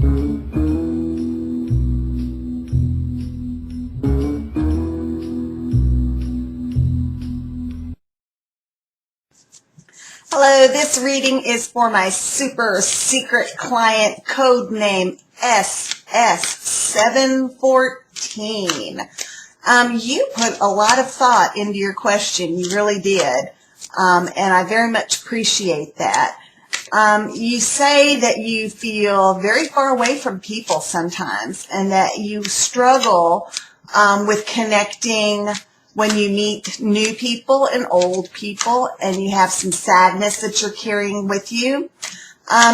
Hello, this reading is for my super secret client, code name SS714. You put a lot of thought into your question, you really did, and I very much appreciate that. You say that you feel very far away from people sometimes and that you struggle with connecting when you meet new people and old people, and you have some sadness that you're carrying with you.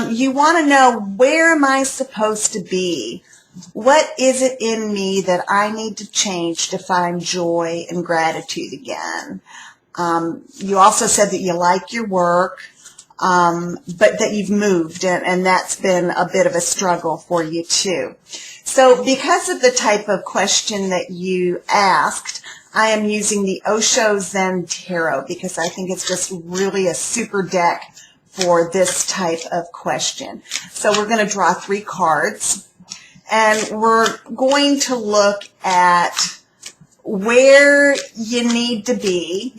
You want to know, where am I supposed to be? What is it in me that I need to change to find joy and gratitude again? You also said that you like your work, but that you've moved, and that's been a bit of a struggle for you too. So because of the type of question that you asked, I am using the Osho Zen Tarot because I think it's just really a super deck for this type of question. So we're going to draw 3 cards, and we're going to look at where you need to be,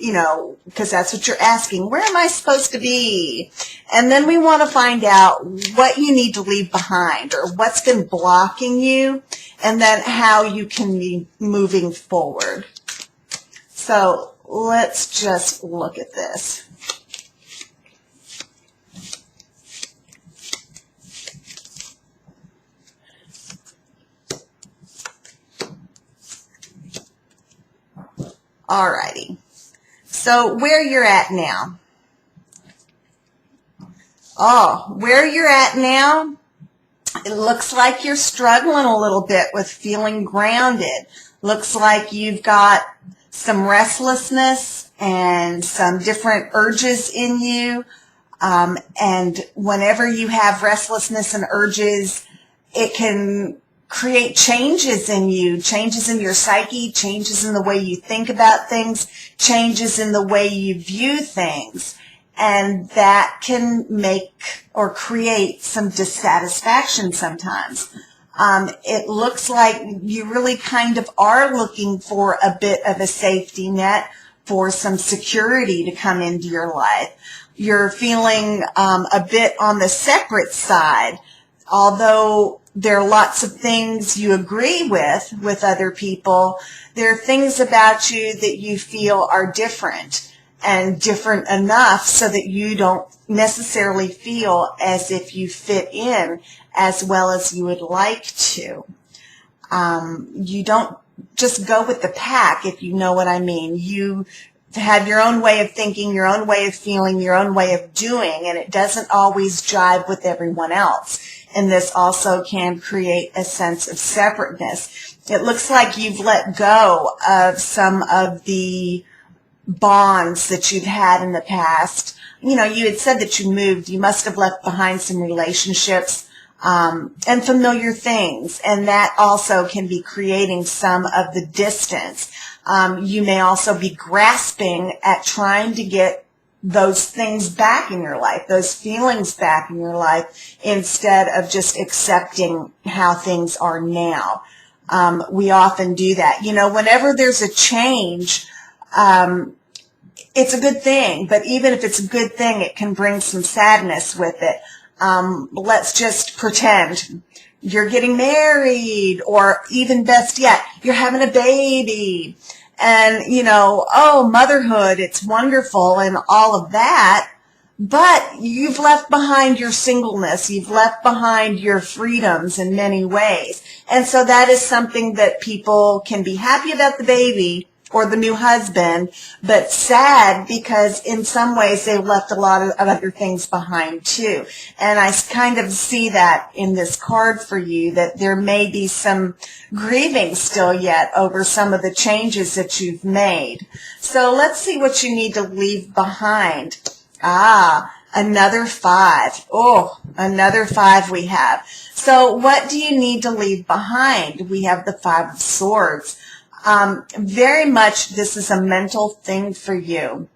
because that's what you're asking. Where am I supposed to be? And then we want to find out what you need to leave behind, or what's been blocking you, and then how you can be moving forward. So let's just look at this. Alrighty. So where you're at now. Where you're at now, it looks like you're struggling a little bit with feeling grounded. Looks like you've got some restlessness and some different urges in you. And whenever you have restlessness and urges, it can create changes in you, changes in your psyche, changes in the way you think about things, changes in the way you view things. And that can make or create some dissatisfaction sometimes. It looks like you really kind of are looking for a bit of a safety net, for some security to come into your life. You're feeling a bit on the separate side, although there are lots of things you agree with other people. There are things about you that you feel are different, and different enough so that you don't necessarily feel as if you fit in as well as you would like to. You don't just go with the pack, if you know what I mean. You have your own way of thinking, your own way of feeling, your own way of doing, and it doesn't always jive with everyone else. And this also can create a sense of separateness. It looks like you've let go of some of the bonds that you've had in the past. You had said that you moved. You must have left behind some relationships and familiar things, and that also can be creating some of the distance. You may also be grasping at trying to get those things back in your life, those feelings back in your life, instead of just accepting how things are now. We often do that. Whenever there's a change, it's a good thing, but even if it's a good thing, it can bring some sadness with it. Let's just pretend you're getting married, or even best yet, you're having a baby. And, motherhood, it's wonderful and all of that, but you've left behind your singleness. You've left behind your freedoms in many ways. And so that is something that people can be happy about the baby or the new husband, but sad because in some ways they've left a lot of other things behind too. And I kind of see that in this card for you, that there may be some grieving still yet over some of the changes that you've made. So let's see what you need to leave behind. Another 5. Another 5 we have. So what do you need to leave behind? We have the 5 of Swords. Very much this is a mental thing for you.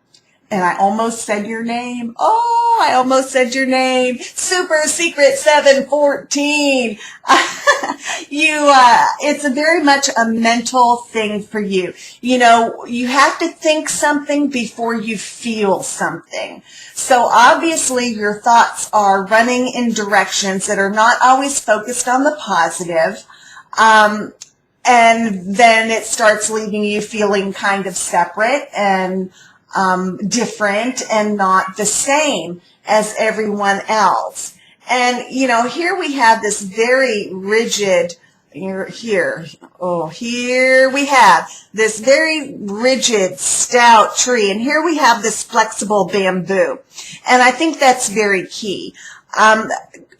and I almost said your name. Oh, I almost said your name. Super Secret 714. It's a very much a mental thing for you. You know, you have to think something before you feel something. So obviously your thoughts are running in directions that are not always focused on the positive. And then it starts leaving you feeling kind of separate and different and not the same as everyone else. And, you know, here we have this very rigid, here we have this very rigid, stout tree, and here we have this flexible bamboo. And I think that's very key.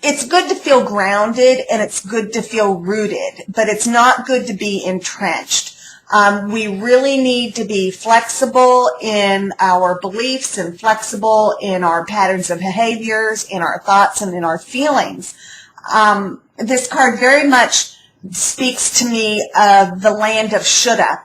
It's good to feel grounded and it's good to feel rooted, but it's not good to be entrenched. We really need to be flexible in our beliefs and flexible in our patterns of behaviors, in our thoughts, and in our feelings. This card very much speaks to me of the land of shoulda,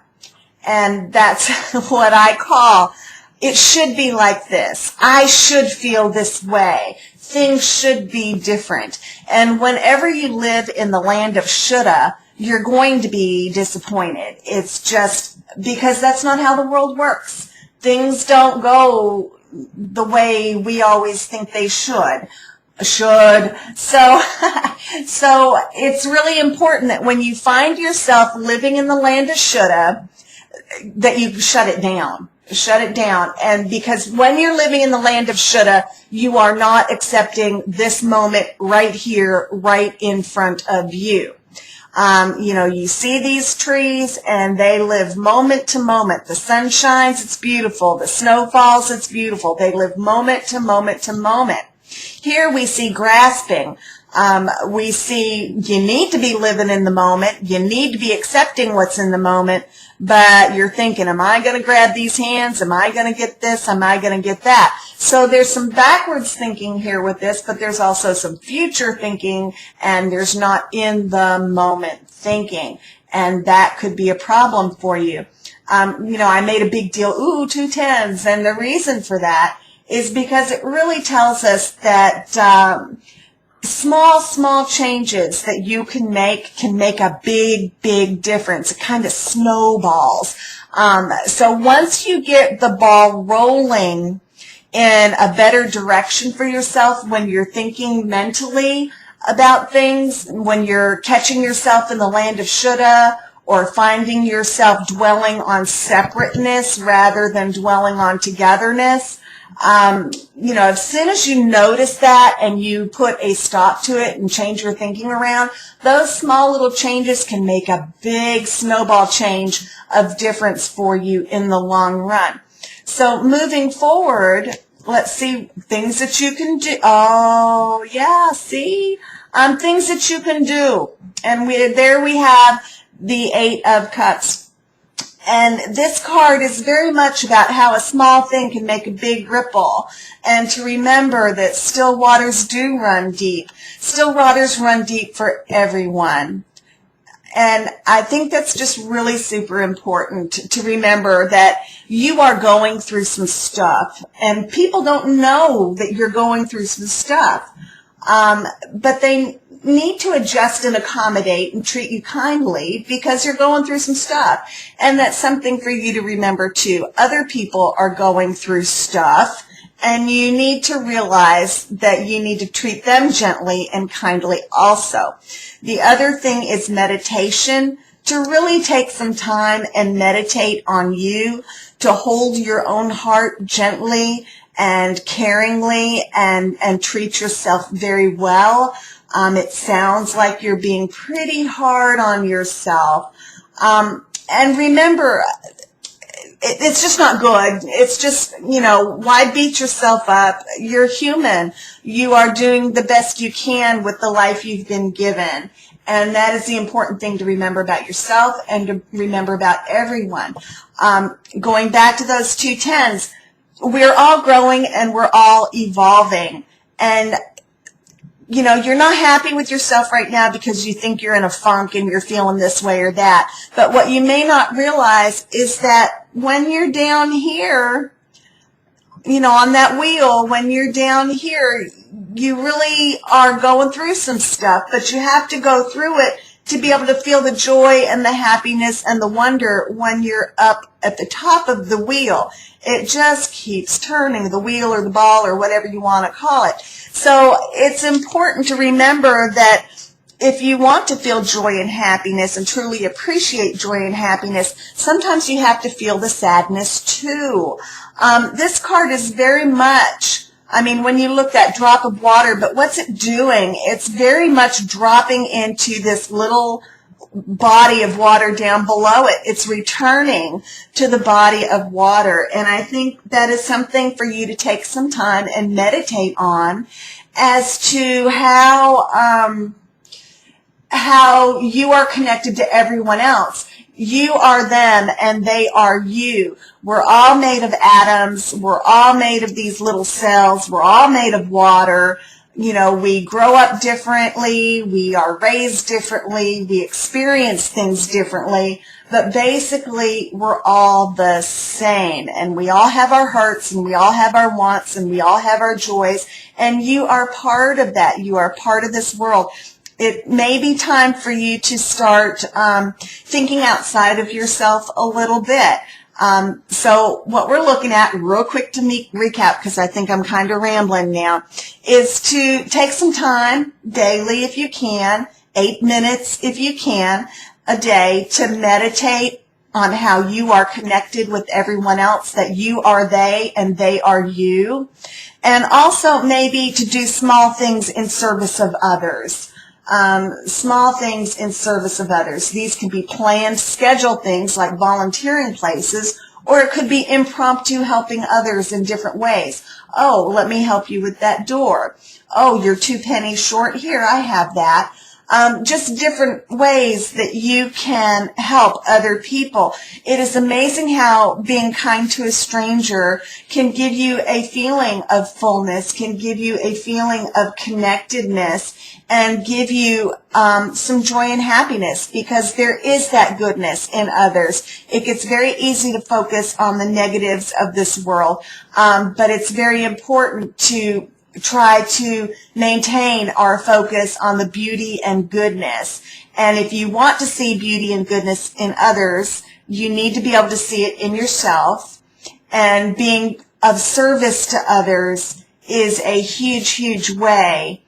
and that's what I call it should be like this. I should feel this way. Things should be different. And whenever you live in the land of shoulda, you're going to be disappointed. It's just because that's not how the world works. Things don't go the way we always think they should. So it's really important that when you find yourself living in the land of shoulda, that you shut it down. Shut it down. And because when you're living in the land of shoulda, you are not accepting this moment right here, right in front of you. You know, you see these trees and they live moment to moment. The sun shines, it's beautiful. The snow falls, it's beautiful. They live moment to moment to moment. Here we see grasping. We see you need to be living in the moment. You need to be accepting what's in the moment, but you're thinking, am I going to grab these hands? Am I going to get this? Am I going to get that? So there's some backwards thinking here with this, but there's also some future thinking, and there's not in the moment thinking, and that could be a problem for you. You know, I made a big deal, ooh, 2 tens, and the reason for that is because it really tells us that small changes that you can make a big difference. It kind of snowballs. So once you get the ball rolling in a better direction for yourself, when you're thinking mentally about things, when you're catching yourself in the land of shoulda, or finding yourself dwelling on separateness rather than dwelling on togetherness, you know, as soon as you notice that and you put a stop to it and change your thinking around, those small little changes can make a big snowball change of difference for you in the long run. So moving forward, let's see things that you can do. Oh, yeah, see? Things that you can do. And there we have the 8 of Cups. And this card is very much about how a small thing can make a big ripple. And to remember that still waters do run deep. Still waters run deep for everyone. And I think that's just really super important to remember that you are going through some stuff. And people don't know that you're going through some stuff. But they need to adjust and accommodate and treat you kindly because you're going through some stuff. And that's something for you to remember too. Other people are going through stuff, and you need to realize that you need to treat them gently and kindly also. The other thing is meditation. To really take some time and meditate on you, to hold your own heart gently and caringly and treat yourself very well. It sounds like you're being pretty hard on yourself. And remember, it's just not good. It's just, you know, why beat yourself up? You're human. You are doing the best you can with the life you've been given. And that is the important thing to remember about yourself and to remember about everyone. Going back to those 2 tens, we're all growing and we're all evolving. And you know, you're not happy with yourself right now because you think you're in a funk and you're feeling this way or that. But what you may not realize is that when you're down here, on that wheel, when you're down here, you really are going through some stuff, but you have to go through it to be able to feel the joy and the happiness and the wonder when you're up at the top of the wheel. It just keeps turning, the wheel or the ball or whatever you want to call it. So it's important to remember that if you want to feel joy and happiness and truly appreciate joy and happiness, sometimes you have to feel the sadness too. This card is very much, when you look at drop of water, but what's it doing? It's very much dropping into this little body of water down below it. It's returning to the body of water. And I think that is something for you to take some time and meditate on as to how you are connected to everyone else. You are them and they are you. We're all made of atoms. We're all made of these little cells. We're all made of water. We grow up differently. We are raised differently. We experience things differently. But basically, we're all the same. And we all have our hurts and we all have our wants and we all have our joys. And you are part of that. You are part of this world. It may be time for you to start thinking outside of yourself a little bit. So what we're looking at, real quick to recap, because I think I'm kind of rambling now, is to take some time daily if you can, 8 minutes if you can, a day to meditate on how you are connected with everyone else, that you are they and they are you. And also maybe to do small things in service of others. Small things in service of others. These can be planned, scheduled things like volunteering places, or it could be impromptu helping others in different ways. Oh, let me help you with that door. Oh, you're 2 pennies short. Here, I have that. Just different ways that you can help other people. It is amazing how being kind to a stranger can give you a feeling of fullness, can give you a feeling of connectedness, and give you some joy and happiness, because there is that goodness in others. It gets very easy to focus on the negatives of this world, but it's very important to try to maintain our focus on the beauty and goodness. And if you want to see beauty and goodness in others, you need to be able to see it in yourself. And being of service to others is a huge, huge way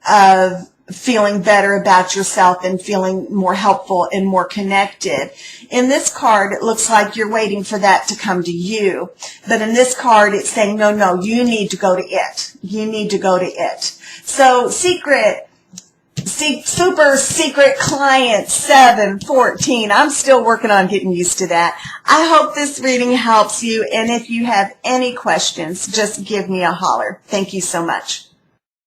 of feeling better about yourself and feeling more helpful and more connected. In this card, it looks like you're waiting for that to come to you. But in this card, it's saying, no, no, you need to go to it. You need to go to it. So super secret client 714. I'm still working on getting used to that. I hope this reading helps you. And if you have any questions, just give me a holler. Thank you so much.